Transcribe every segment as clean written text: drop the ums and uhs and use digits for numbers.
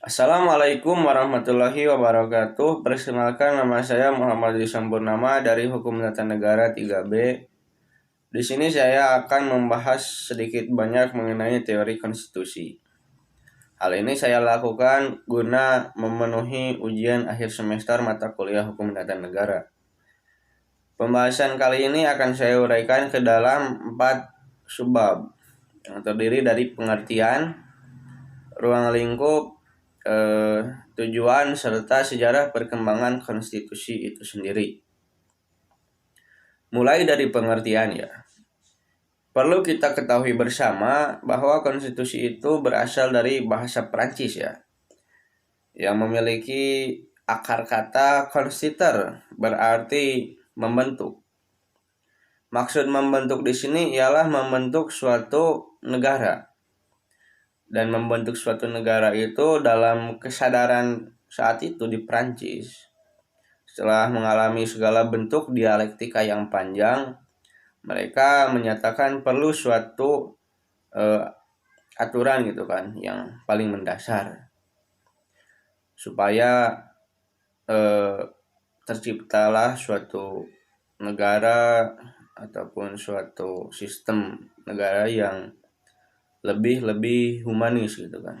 Assalamualaikum warahmatullahi wabarakatuh. Perkenalkan, nama saya Muhammad Purnama dari Hukum Tata Negara 3B. Di sini saya akan membahas sedikit banyak mengenai teori konstitusi. Hal ini saya lakukan guna memenuhi ujian akhir semester mata kuliah Hukum Tata Negara. Pembahasan kali ini akan saya uraikan ke dalam 4 subbab yang terdiri dari pengertian, ruang lingkup, tujuan serta sejarah perkembangan konstitusi itu sendiri. Mulai dari pengertian ya. Perlu kita ketahui bersama bahwa konstitusi itu berasal dari bahasa Prancis ya, yang memiliki akar kata consister, berarti membentuk. Maksud membentuk di sini ialah membentuk suatu negara. Dan membentuk suatu negara itu dalam kesadaran saat itu di Prancis. Setelah mengalami segala bentuk dialektika yang panjang, mereka menyatakan perlu suatu aturan gitu kan, yang paling mendasar supaya terciptalah suatu negara ataupun suatu sistem negara yang lebih humanis gitu kan.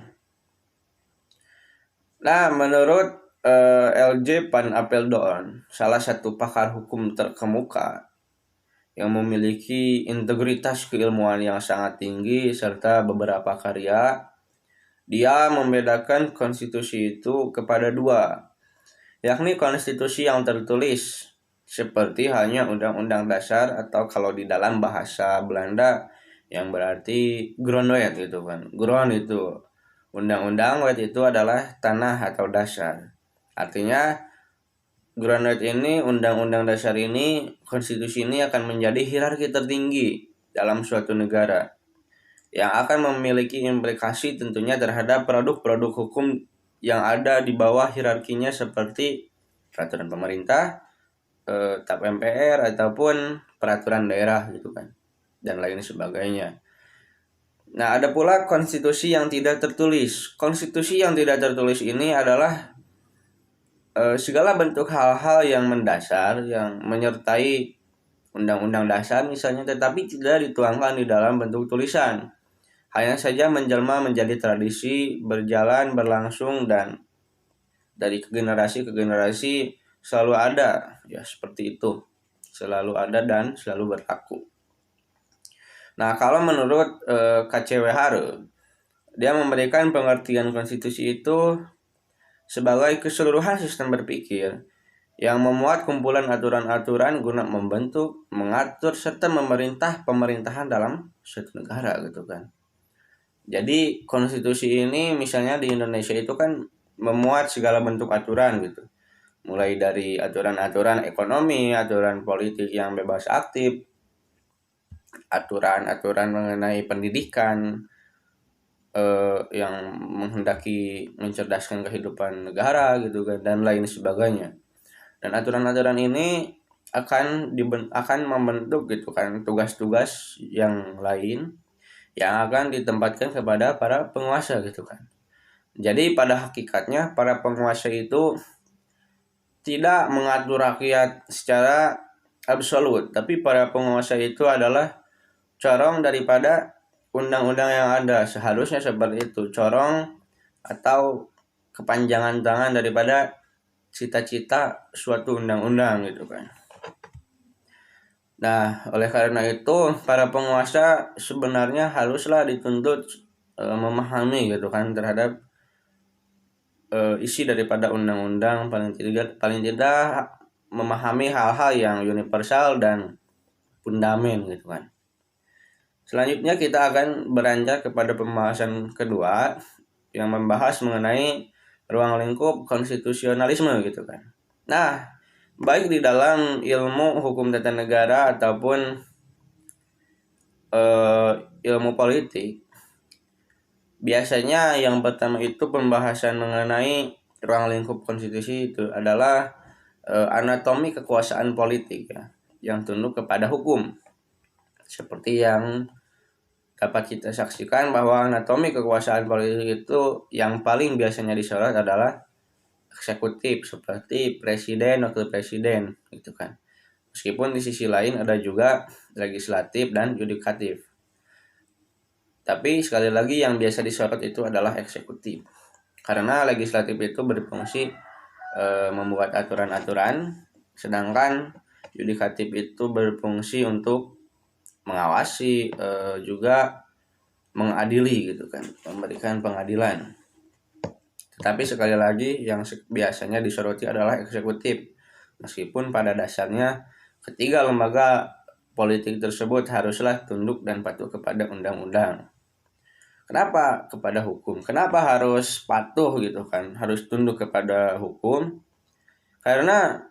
Nah, menurut LJ Van Apeldoorn, salah satu pakar hukum terkemuka yang memiliki integritas keilmuan yang sangat tinggi serta beberapa karya, dia membedakan konstitusi itu kepada dua, yakni konstitusi yang tertulis seperti hanya undang-undang dasar, atau kalau di dalam bahasa Belanda yang berarti grondwet gitu kan. Grond itu undang-undang, wet itu adalah tanah atau dasar. Artinya grondwet ini, undang-undang dasar ini, konstitusi ini akan menjadi hierarki tertinggi dalam suatu negara yang akan memiliki implikasi tentunya terhadap produk-produk hukum yang ada di bawah hierarkinya seperti peraturan pemerintah, TAP MPR ataupun peraturan daerah gitu kan, dan lain sebagainya. Nah, ada pula konstitusi yang tidak tertulis. Konstitusi yang tidak tertulis ini adalah segala bentuk hal-hal yang mendasar, yang menyertai undang-undang dasar misalnya, tetapi tidak dituangkan di dalam bentuk tulisan. Hanya saja menjelma menjadi tradisi, berjalan, berlangsung, dan dari generasi ke generasi selalu ada, ya seperti itu, selalu ada dan selalu berlaku. Nah, kalau menurut KCW Hare, dia memberikan pengertian konstitusi itu sebagai keseluruhan sistem berpikir yang memuat kumpulan aturan-aturan guna membentuk, mengatur, serta memerintah pemerintahan dalam suatu negara gitu kan. Jadi konstitusi ini misalnya di Indonesia itu kan memuat segala bentuk aturan gitu. Mulai dari aturan-aturan ekonomi, aturan politik yang bebas aktif, aturan-aturan mengenai pendidikan yang menghendaki mencerdaskan kehidupan negara gitu kan, dan lain sebagainya. Dan aturan-aturan ini akan membentuk gitu kan tugas-tugas yang lain yang akan ditempatkan kepada para penguasa gitu kan. Jadi pada hakikatnya para penguasa itu tidak mengatur rakyat secara absolut, tapi para penguasa itu adalah corong daripada undang-undang yang ada. Seharusnya seperti itu, corong atau kepanjangan tangan daripada cita-cita suatu undang-undang gitu kan. Nah, oleh karena itu para penguasa sebenarnya haruslah dituntut memahami gitu kan terhadap isi daripada undang-undang, paling tidak memahami hal-hal yang universal dan fundamental gitu kan. Selanjutnya kita akan beranjak kepada pembahasan kedua yang membahas mengenai ruang lingkup konstitusionalisme gitu kan. Nah, baik di dalam ilmu hukum tata negara ataupun ilmu politik, biasanya yang pertama itu pembahasan mengenai ruang lingkup konstitusi itu adalah anatomi kekuasaan politik ya, yang tunduk kepada hukum, seperti yang dapat kita saksikan bahwa anatomi kekuasaan politik itu yang paling biasanya disorot adalah eksekutif seperti presiden, wakil presiden gitu kan. Meskipun di sisi lain ada juga legislatif dan yudikatif. Tapi sekali lagi yang biasa disorot itu adalah eksekutif. Karena legislatif itu berfungsi membuat aturan-aturan, sedangkan yudikatif itu berfungsi untuk mengawasi, juga mengadili gitu kan, memberikan pengadilan. Tetapi sekali lagi yang biasanya disoroti adalah eksekutif. Meskipun pada dasarnya ketiga lembaga politik tersebut haruslah tunduk dan patuh kepada undang-undang. Kenapa kepada hukum? Kenapa harus patuh gitu kan? Harus tunduk kepada hukum? Karena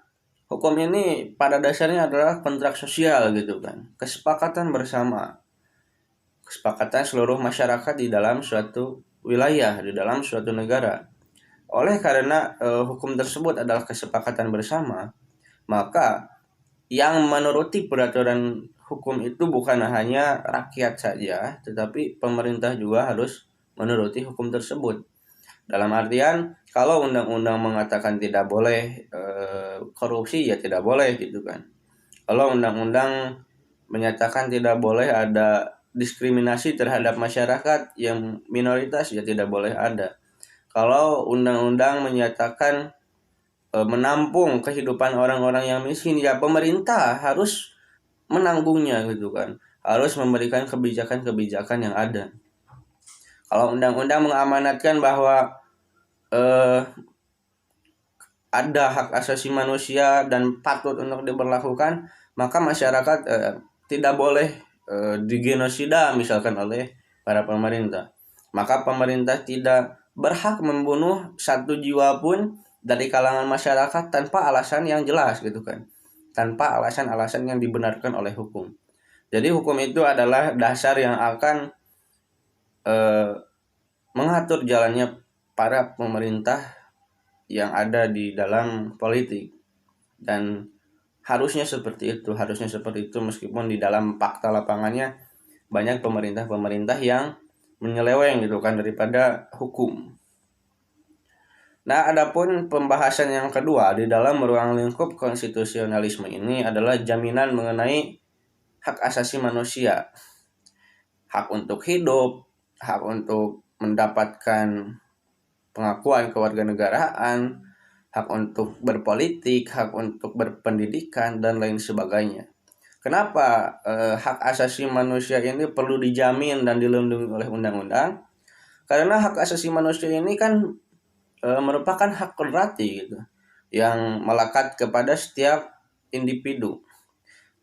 hukum ini pada dasarnya adalah kontrak sosial gitu kan. Kesepakatan bersama. Kesepakatan seluruh masyarakat di dalam suatu wilayah, di dalam suatu negara. Oleh karena hukum tersebut adalah kesepakatan bersama, maka yang menuruti peraturan hukum itu bukan hanya rakyat saja, tetapi pemerintah juga harus menuruti hukum tersebut. Dalam artian, kalau undang-undang mengatakan tidak boleh korupsi, ya tidak boleh gitu kan. Kalau undang-undang menyatakan tidak boleh ada diskriminasi terhadap masyarakat yang minoritas, ya tidak boleh ada. Kalau undang-undang menyatakan menampung kehidupan orang-orang yang miskin, ya pemerintah harus menanggungnya gitu kan, harus memberikan kebijakan-kebijakan yang ada. Kalau undang-undang mengamanatkan bahwa ada hak asasi manusia dan patut untuk diberlakukan, maka masyarakat tidak boleh digenosida misalkan oleh para pemerintah. Maka pemerintah tidak berhak membunuh satu jiwa pun dari kalangan masyarakat tanpa alasan yang jelas gitu kan, tanpa alasan-alasan yang dibenarkan oleh hukum. Jadi hukum itu adalah dasar yang akan mengatur jalannya para pemerintah yang ada di dalam politik, dan harusnya seperti itu meskipun di dalam fakta lapangannya banyak pemerintah-pemerintah yang menyeleweng gitu kan daripada hukum. Nah, adapun pembahasan yang kedua di dalam ruang lingkup konstitusionalisme ini adalah jaminan mengenai hak asasi manusia. Hak untuk hidup, hak untuk mendapatkan pengakuan kewarganegaraan, hak untuk berpolitik, hak untuk berpendidikan, dan lain sebagainya. Kenapa hak asasi manusia ini perlu dijamin dan dilindungi oleh undang-undang? Karena hak asasi manusia ini kan merupakan hak kodratì gitu, yang melekat kepada setiap individu.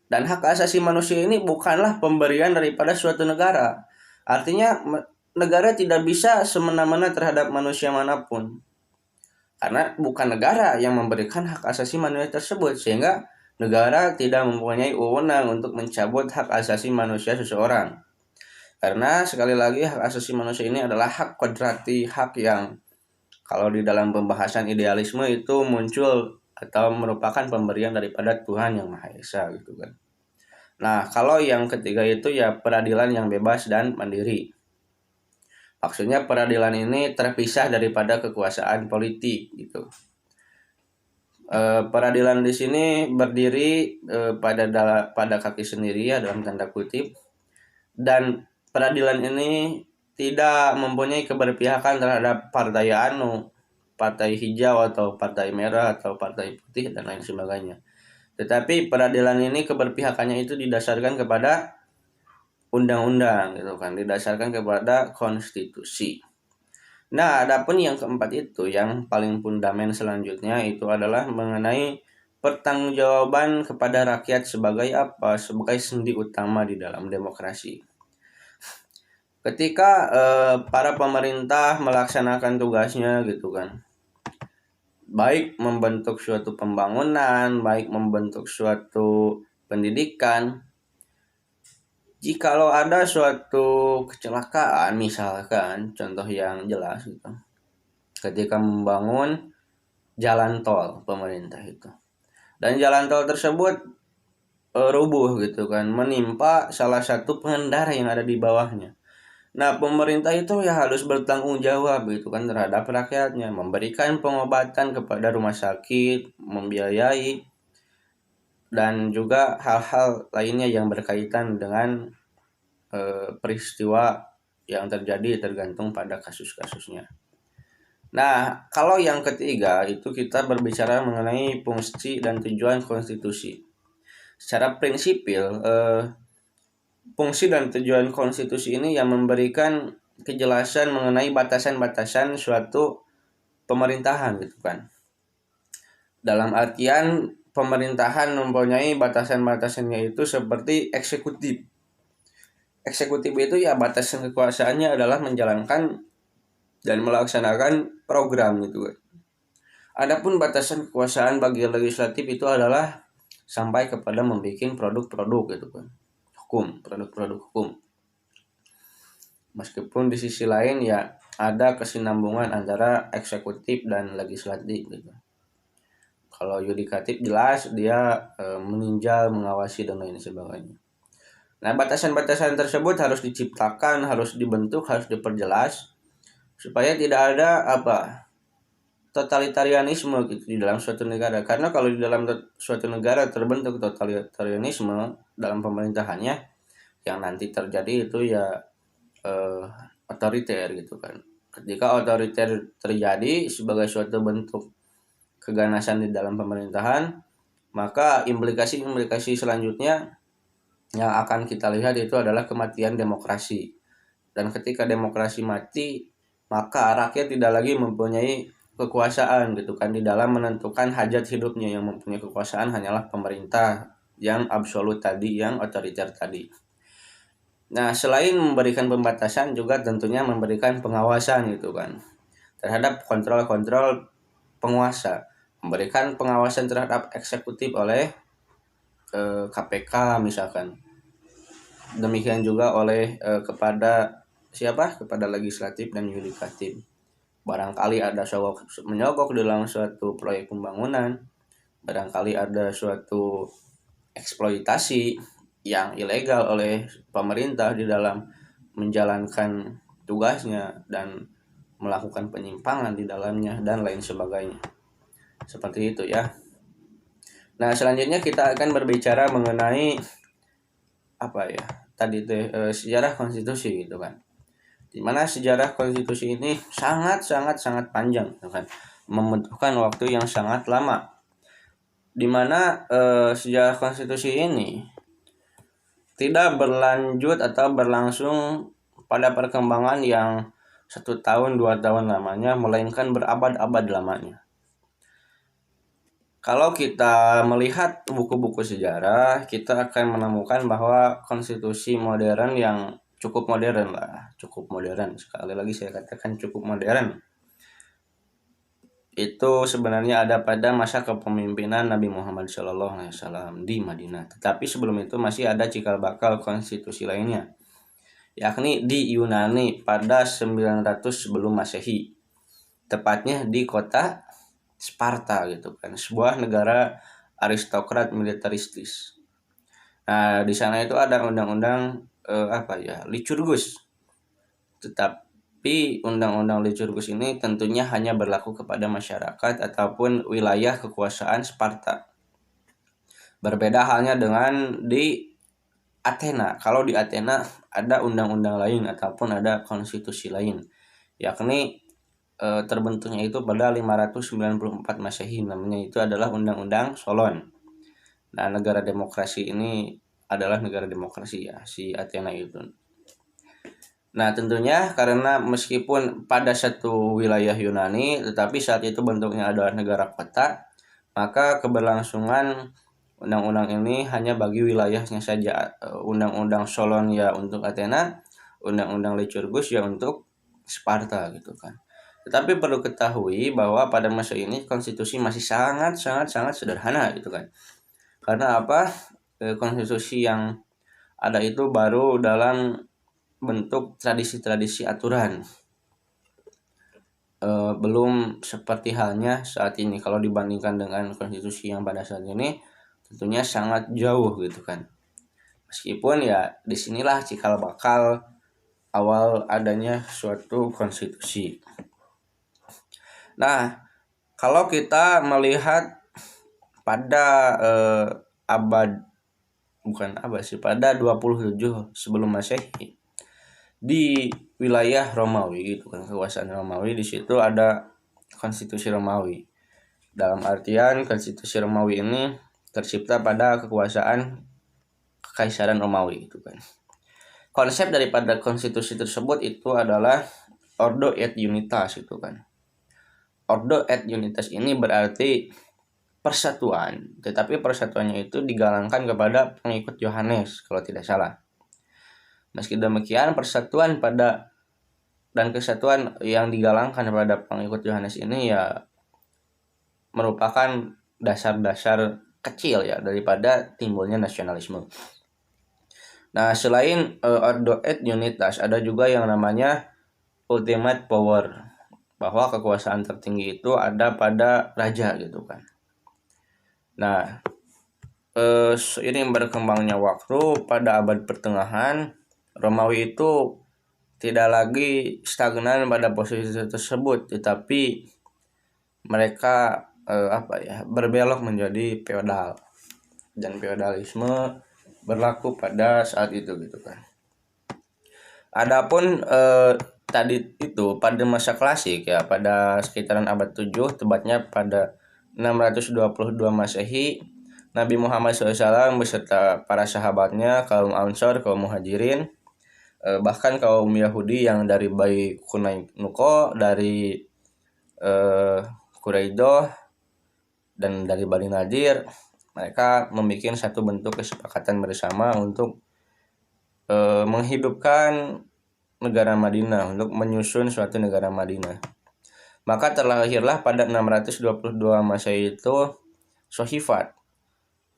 Dan hak asasi manusia ini bukanlah pemberian daripada suatu negara. Artinya negara tidak bisa semena-mena terhadap manusia manapun. Karena bukan negara yang memberikan hak asasi manusia tersebut, sehingga negara tidak mempunyai wewenang untuk mencabut hak asasi manusia seseorang. Karena sekali lagi hak asasi manusia ini adalah hak kodratì, hak yang kalau di dalam pembahasan idealisme itu muncul atau merupakan pemberian daripada Tuhan Yang Maha Esa gitu kan. Nah, kalau yang ketiga itu ya peradilan yang bebas dan mandiri. Maksudnya peradilan ini terpisah daripada kekuasaan politik gitu. Peradilan di sini berdiri pada kaki sendiri ya dalam tanda kutip, dan peradilan ini tidak mempunyai keberpihakan terhadap partai partai hijau atau partai merah atau partai putih dan lain sebagainya. Tetapi peradilan ini keberpihakannya itu didasarkan kepada undang-undang gitu kan, didasarkan kepada konstitusi. Nah, adapun yang keempat itu yang paling fundamental selanjutnya itu adalah mengenai pertanggungjawaban kepada rakyat sebagai apa? Sebagai sendi utama di dalam demokrasi. Ketika para pemerintah melaksanakan tugasnya gitu kan, baik membentuk suatu pembangunan, baik membentuk suatu pendidikan, jikalau ada suatu kecelakaan misalkan, contoh yang jelas gitu, ketika membangun jalan tol pemerintah itu, dan jalan tol tersebut rubuh gitu kan, menimpa salah satu pengendara yang ada di bawahnya, Nah, pemerintah itu ya harus bertanggung jawab gitu kan terhadap rakyatnya, memberikan pengobatan kepada rumah sakit, membiayai dan juga hal-hal lainnya yang berkaitan dengan peristiwa yang terjadi tergantung pada kasus-kasusnya. Nah, kalau yang ketiga itu kita berbicara mengenai fungsi dan tujuan konstitusi. Secara prinsipil, fungsi dan tujuan konstitusi ini yang memberikan kejelasan mengenai batasan-batasan suatu pemerintahan gitu kan. Dalam artian pemerintahan mempunyai batasan-batasannya itu seperti eksekutif. Eksekutif itu ya batasan kekuasaannya adalah menjalankan dan melaksanakan program gitu kan. Adapun batasan kekuasaan bagi legislatif itu adalah sampai kepada membuat produk-produk gitu kan. Produk-produk hukum. Meskipun di sisi lain ya ada kesinambungan antara eksekutif dan legislatif gitu. Kalau yudikatif jelas dia meninjau, mengawasi dan lain sebagainya. Nah, batasan-batasan tersebut harus diciptakan, harus dibentuk, harus diperjelas supaya tidak ada totalitarianisme gitu di dalam suatu negara. Karena kalau di dalam suatu negara terbentuk totalitarianisme dalam pemerintahannya, yang nanti terjadi itu ya otoriter gitu kan. Ketika otoriter terjadi sebagai suatu bentuk keganasan di dalam pemerintahan, maka implikasi-implikasi selanjutnya yang akan kita lihat itu adalah kematian demokrasi. Dan ketika demokrasi mati, maka rakyat tidak lagi mempunyai kekuasaan gitu kan di dalam menentukan hajat hidupnya. Yang mempunyai kekuasaan hanyalah pemerintah yang absolut tadi, yang otoriter tadi. Nah, selain memberikan pembatasan juga tentunya memberikan pengawasan gitu kan terhadap kontrol-kontrol penguasa, memberikan pengawasan terhadap eksekutif oleh KPK misalkan. Demikian juga oleh kepada siapa? Kepada legislatif dan yudikatif. Barangkali ada menyogok dalam suatu proyek pembangunan, barangkali ada suatu eksploitasi yang ilegal oleh pemerintah di dalam menjalankan tugasnya dan melakukan penyimpangan di dalamnya dan lain sebagainya. Seperti itu ya. Nah, selanjutnya kita akan berbicara mengenai tadi sejarah konstitusi gitu kan. Dimana sejarah konstitusi ini sangat panjang gitu kan. Membutuhkan waktu yang sangat lama. Dimana sejarah konstitusi ini tidak berlanjut atau berlangsung pada perkembangan yang 1 tahun 2 tahun lamanya, melainkan berabad-abad lamanya. Kalau kita melihat buku-buku sejarah, kita akan menemukan bahwa konstitusi modern yang cukup modern, sekali lagi saya katakan cukup modern, itu sebenarnya ada pada masa kepemimpinan Nabi Muhammad SAW di Madinah. Tetapi sebelum itu masih ada cikal bakal konstitusi lainnya, yakni di Yunani pada 900 sebelum Masehi, tepatnya di kota Sparta gitu kan, sebuah negara aristokrat militeristis. Nah, di sana itu ada undang-undang Lycurgus. Tetapi undang-undang Lycurgus ini tentunya hanya berlaku kepada masyarakat ataupun wilayah kekuasaan Sparta. Berbeda halnya dengan di Athena. Kalau di Athena ada undang-undang lain ataupun ada konstitusi lain, yakni terbentuknya itu pada 594 Masehi, namanya itu adalah Undang-Undang Solon. Nah, negara demokrasi ini adalah negara demokrasi ya, si Athena itu. Nah, tentunya karena meskipun pada satu wilayah Yunani, tetapi saat itu bentuknya adalah negara kota, maka keberlangsungan undang-undang ini hanya bagi wilayahnya saja. Undang-undang Solon ya untuk Athena, undang-undang Lycurgus ya untuk Sparta gitu kan. Tetapi perlu ketahui bahwa pada masa ini konstitusi masih sangat sederhana gitu kan. Karena konstitusi yang ada itu baru dalam bentuk tradisi-tradisi aturan. Belum seperti halnya saat ini. Kalau dibandingkan dengan konstitusi yang pada saat ini, tentunya sangat jauh gitu kan. Meskipun ya disinilah cikal bakal awal adanya suatu konstitusi. Nah, kalau kita melihat pada pada 27 sebelum Masehi di wilayah Romawi gitu kan, kekuasaan Romawi, di situ ada konstitusi Romawi. Dalam artian konstitusi Romawi ini tercipta pada kekuasaan Kekaisaran Romawi gitu kan. Konsep daripada konstitusi tersebut itu adalah Ordo et Unitas gitu kan. Ordo et Unitas ini berarti persatuan, tetapi persatuannya itu digalangkan kepada pengikut Yohanes kalau tidak salah. Meski demikian, persatuan dan kesatuan yang digalangkan pada pengikut Yohanes ini ya merupakan dasar-dasar kecil ya daripada timbulnya nasionalisme. Nah, selain Ordo et Unitas, ada juga yang namanya Ultimate Power, bahwa kekuasaan tertinggi itu ada pada raja gitu kan. Nah, seiring berkembangnya waktu pada abad pertengahan, Romawi itu tidak lagi stagnan pada posisi tersebut, tetapi mereka berbelok menjadi feodal, dan feodalisme berlaku pada saat itu gitu kan. Adapun tadi itu pada masa klasik ya, pada sekitaran abad 7, tepatnya pada 622 Masehi, Nabi Muhammad SAW beserta para sahabatnya, kaum Ansor, kaum Muhajirin, bahkan kaum Yahudi yang dari Bani Quraidah, dari Quraidah, dan dari Bani Nadir, mereka membuat satu bentuk kesepakatan bersama untuk menghidupkan negara Madinah, untuk menyusun suatu negara Madinah. Maka terlahirlah pada 622 Masehi itu Sohifat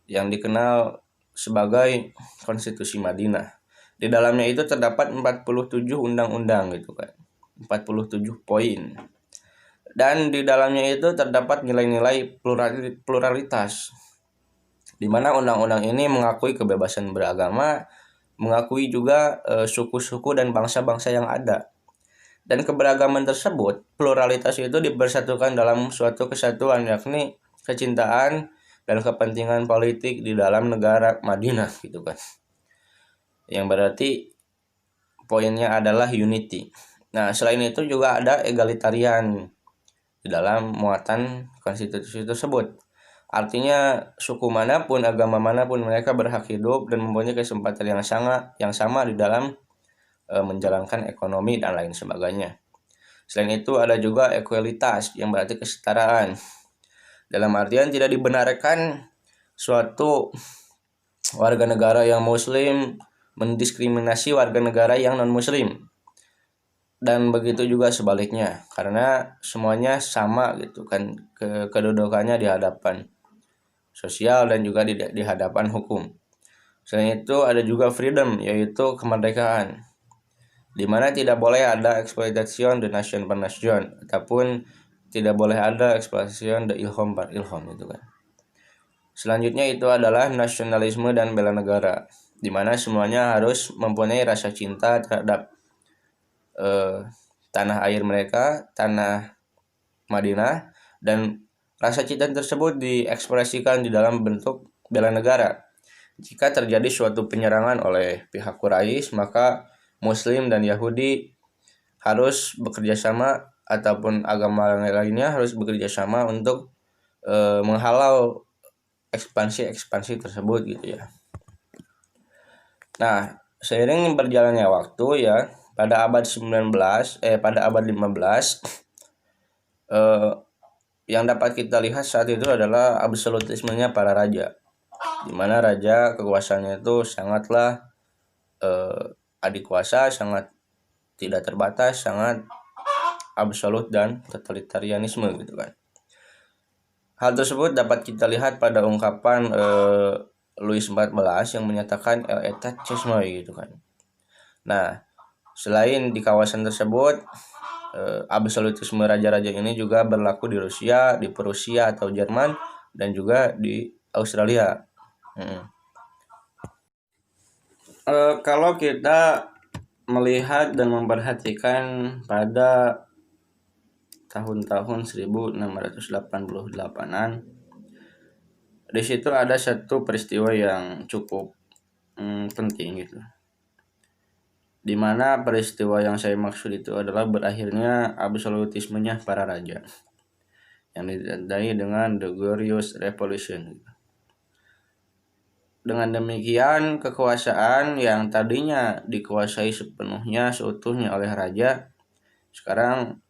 yang dikenal sebagai Konstitusi Madinah. Di dalamnya itu terdapat 47 undang-undang gitu kan. 47 poin. Dan di dalamnya itu terdapat nilai-nilai pluralitas, di mana undang-undang ini mengakui kebebasan beragama, mengakui juga suku-suku dan bangsa-bangsa yang ada. Dan keberagaman tersebut, pluralitas itu dipersatukan dalam suatu kesatuan, yakni kecintaan dan kepentingan politik di dalam negara Madinah gitu kan. Yang berarti poinnya adalah unity. Nah, selain itu juga ada egalitarian di dalam muatan konstitusi tersebut. Artinya suku manapun, agama manapun, mereka berhak hidup dan mempunyai kesempatan yang sama di dalam menjalankan ekonomi dan lain sebagainya. Selain itu ada juga ekualitas yang berarti kesetaraan. Dalam artian tidak dibenarkan suatu warga negara yang muslim mendiskriminasi warga negara yang non-muslim. Dan begitu juga sebaliknya, karena semuanya sama gitu kan kedudukannya di hadapan sosial dan juga di hadapan hukum. Selain itu ada juga freedom, yaitu kemerdekaan, di mana tidak boleh ada eksploitasi de nation per nation, ataupun tidak boleh ada eksploitasi de ilham per ilham gitu kan. Selanjutnya itu adalah nasionalisme dan bela negara, di mana semuanya harus mempunyai rasa cinta terhadap tanah air mereka, tanah Madinah, dan rasa cinta tersebut diekspresikan di dalam bentuk bela negara. Jika terjadi suatu penyerangan oleh pihak Quraisy, maka Muslim dan Yahudi harus bekerja sama, ataupun agama lainnya harus bekerja sama untuk menghalau ekspansi tersebut gitu ya. Nah, seiring berjalannya waktu ya, pada abad 15 yang dapat kita lihat saat itu adalah absolutismenya para raja, di mana raja kekuasaannya itu sangatlah adikuasa, sangat tidak terbatas, sangat absolut dan totalitarianisme gitu kan. Hal tersebut dapat kita lihat pada ungkapan Louis XIV yang menyatakan el etat chesmoy gitu kan. Nah, selain di kawasan tersebut, absolutisme raja-raja ini juga berlaku di Rusia, di Prusia atau Jerman, dan juga di Australia. Kalau kita melihat dan memperhatikan pada tahun-tahun 1688-an, di situ ada satu peristiwa yang cukup penting gitu. Di mana peristiwa yang saya maksud itu adalah berakhirnya absolutismenya para raja yang ditandai dengan The Glorious Revolution. Dengan demikian, kekuasaan yang tadinya dikuasai sepenuhnya seutuhnya oleh raja sekarang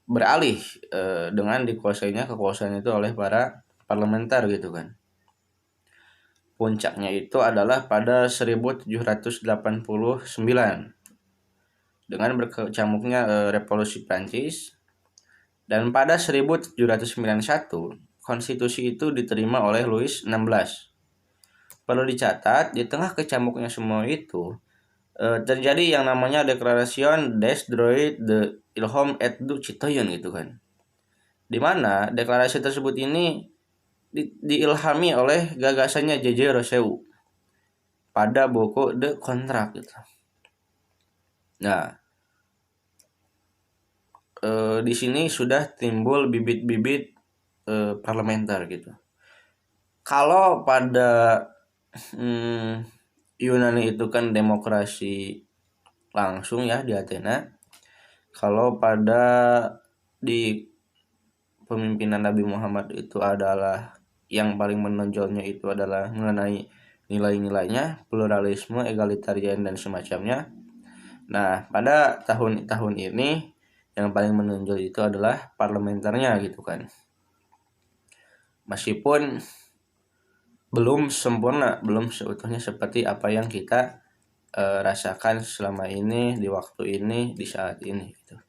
beralih dengan dikuasainya kekuasaan itu oleh para parlementer gitu kan. Puncaknya itu adalah pada 1789 dengan berkecamuknya revolusi Prancis, dan pada 1791 konstitusi itu diterima oleh Louis XVI. Perlu dicatat, di tengah kecamuknya semua itu terjadi yang namanya Declaration des Droits de l'Homme et du Citoyen gitu kan. Di mana deklarasi tersebut ini diilhami oleh gagasannya J.J. Rousseau pada buku The Contract gitu. Nah, di sini sudah timbul bibit-bibit parlementer gitu. Kalau pada Yunani itu kan demokrasi langsung ya di Athena. Kalau pada di pemimpinan Nabi Muhammad itu adalah yang paling menonjolnya itu adalah mengenai nilai-nilainya, pluralisme, egalitarian dan semacamnya. Nah, pada tahun ini yang paling menonjol itu adalah parlementernya gitu kan. Meskipun belum sempurna, belum seutuhnya seperti apa yang kita rasakan selama ini, di waktu ini, di saat ini gitu.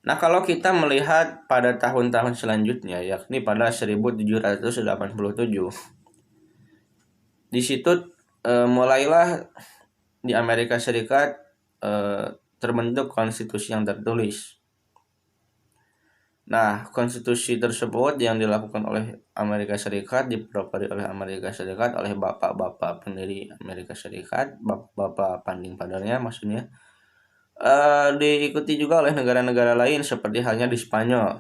Nah, kalau kita melihat pada tahun-tahun selanjutnya, yakni pada 1787, di situ mulailah di Amerika Serikat terbentuk konstitusi yang tertulis. Nah, konstitusi tersebut yang dilakukan oleh Amerika Serikat, dipropori oleh Amerika Serikat, oleh bapak-bapak pendiri Amerika Serikat, bapak-bapak panding padarnya maksudnya, diikuti juga oleh negara-negara lain seperti halnya di Spanyol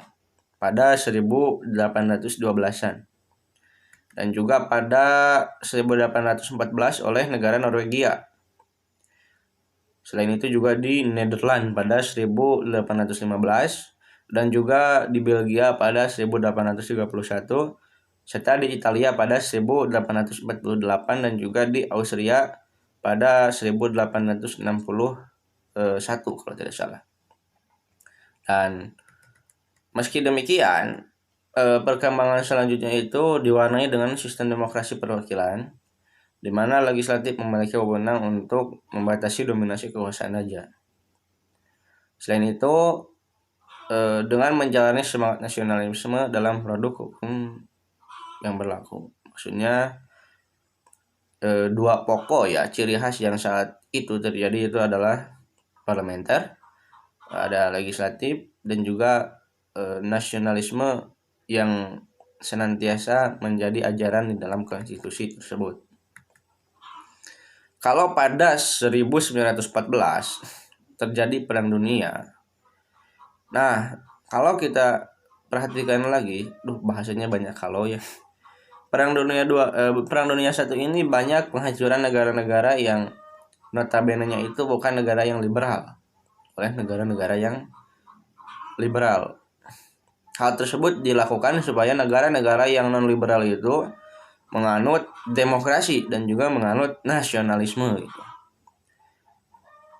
pada 1812-an. Dan juga pada 1814 oleh negara Norwegia. Selain itu juga di Nederland pada 1815 dan juga di Belgia pada 1831 serta di Italia pada 1848 dan juga di Austria pada 1861 kalau tidak salah. Dan meski demikian, perkembangan selanjutnya itu diwarnai dengan sistem demokrasi perwakilan, di mana legislatif memiliki wewenang untuk membatasi dominasi kekuasaan raja. Selain itu, dengan menjalani semangat nasionalisme dalam produk hukum yang berlaku. Maksudnya dua pokok ya ciri khas yang saat itu terjadi itu adalah parlementer, ada legislatif, dan juga nasionalisme yang senantiasa menjadi ajaran di dalam konstitusi tersebut. Kalau pada 1914 terjadi perang dunia. Nah, kalau kita perhatikan lagi, bahasanya banyak kalau ya. Perang Dunia 1 ini banyak penghancuran negara-negara yang notabene-nya itu bukan negara yang liberal oleh negara-negara yang liberal. Hal tersebut dilakukan supaya negara-negara yang non-liberal itu menganut demokrasi dan juga menganut nasionalisme gitu.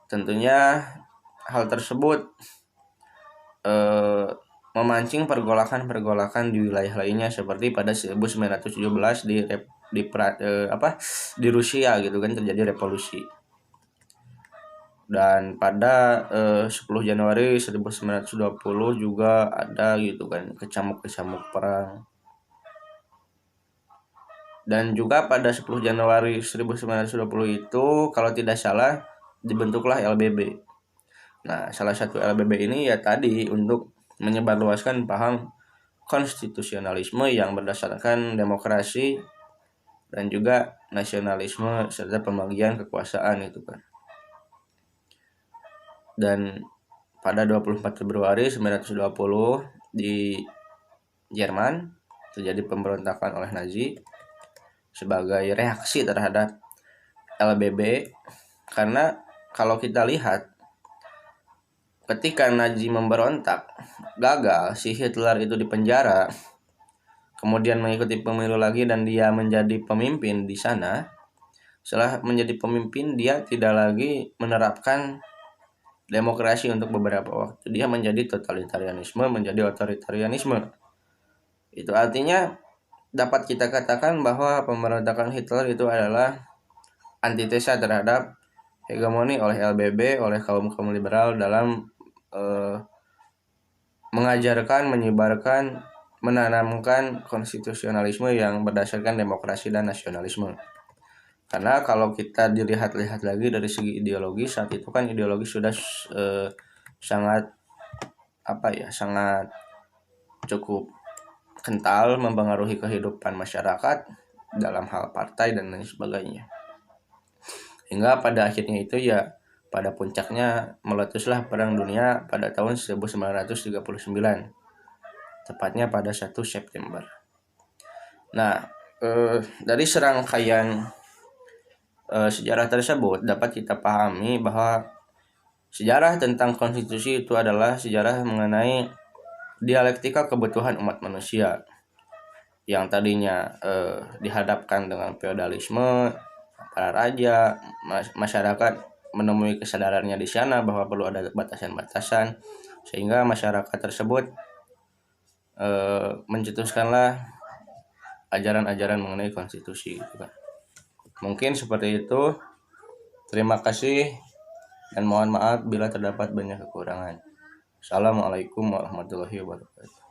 Tentunya hal tersebut memancing pergolakan-pergolakan di wilayah lainnya seperti pada 1917 di Rusia gitu kan terjadi revolusi. Dan pada 10 Januari 1920 juga ada gitu kan kecamuk-kecamuk perang. Dan juga pada 10 Januari 1920 itu kalau tidak salah dibentuklah LBB. Nah, salah satu LBB ini ya tadi untuk menyebarluaskan paham konstitusionalisme yang berdasarkan demokrasi dan juga nasionalisme serta pembagian kekuasaan itu kan. dan pada 24 Februari 1920 di Jerman terjadi pemberontakan oleh Nazi sebagai reaksi terhadap LBB. Karena kalau kita lihat ketika Nazi memberontak gagal, si Hitler itu dipenjara, kemudian mengikuti pemilu lagi dan dia menjadi pemimpin di sana. Setelah menjadi pemimpin, dia tidak lagi menerapkan demokrasi untuk beberapa waktu. Dia menjadi totalitarianisme, menjadi otoritarianisme. Itu artinya dapat kita katakan bahwa pemberontakan Hitler itu adalah antitesa terhadap hegemoni oleh LBB, oleh kaum liberal dalam mengajarkan, menyebarkan, menanamkan konstitusionalisme yang berdasarkan demokrasi dan nasionalisme. Karena kalau kita dilihat-lihat lagi dari segi ideologi, saat itu kan ideologi sudah sangat sangat cukup kental mempengaruhi kehidupan masyarakat dalam hal partai dan lain sebagainya. Hingga pada akhirnya itu ya pada puncaknya meletuslah Perang Dunia pada tahun 1939, tepatnya pada 1 September. Nah, dari serangkaian sejarah tersebut dapat kita pahami bahwa sejarah tentang konstitusi itu adalah sejarah mengenai dialektika kebutuhan umat manusia yang tadinya dihadapkan dengan feodalisme, para raja, masyarakat menemui kesadarannya di sana bahwa perlu ada batasan-batasan, sehingga masyarakat tersebut mencetuskanlah ajaran-ajaran mengenai konstitusi. Mungkin seperti itu. Terima kasih dan mohon maaf bila terdapat banyak kekurangan. Assalamualaikum warahmatullahi wabarakatuh.